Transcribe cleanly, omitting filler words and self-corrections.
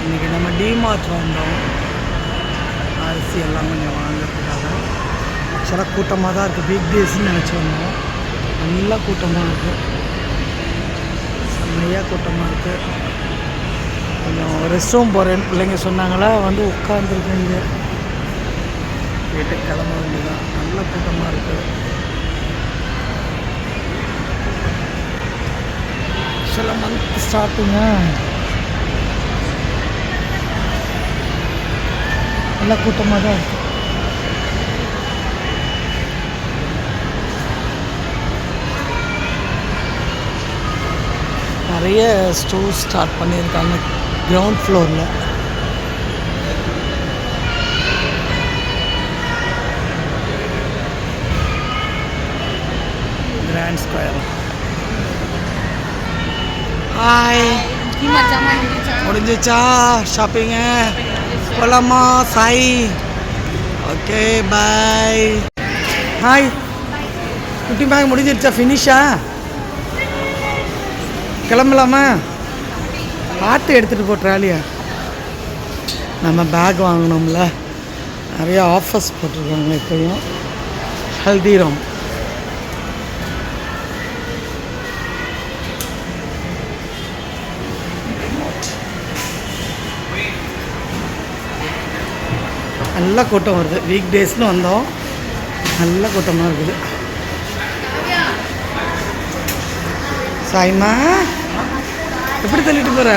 இன்றைக்கி நம்ம டிமார்ட் வந்தோம், அரிசி எல்லாம் கொஞ்சம் வாங்கிறதுக்காக. ஆக்சுவலாக கூட்டமாக தான் இருக்குது, வீக் டேஸ்ன்னு நினச்சி வந்தோம். நல்லா கூட்டமாக இருக்குது, செம்மையாக கூட்டமாக இருக்குது. கொஞ்சம் ரெஸ்ட் ரூம் போகிறேன்னு பிள்ளைங்க சொன்னாங்களா, வந்து உட்காந்துருக்கீங்க, வீட்டுக்கு கிளம்ப வேண்டியதான். நல்ல கூட்டமாக இருக்குது. ஆக்சுவலாக மந்த் ஸ்டார்டிங்க நல்லா கூட்டமாக தான் இருக்குது. நிறைய ஸ்டோர் ஸ்டார்ட் பண்ணியிருக்காங்க கிரவுண்ட் ஃப்ளோரில். Grand square. ஹாய், முடிஞ்சிச்சா ஷாப்பிங்கு? போலாமா சாய்? Okay bye. ஹாய் குட்டி பேக் முடிஞ்சிருச்சா? ஃபினிஷா? கிளம்பலாமா? பார்த்து எடுத்துகிட்டு போ ட்ராலியா. நம்ம பேக் வாங்கினோம்ல, நிறையா ஆஃபர்ஸ் போட்டிருக்காங்க இப்போயும். ஹல்திராம் நல்ல கூட்டம் வருது. வீக் டேஸ்னு வந்தோம், நல்ல கூட்டமாக இருக்குது. சாய்மா எப்படி தள்ளிட்டு போகிற?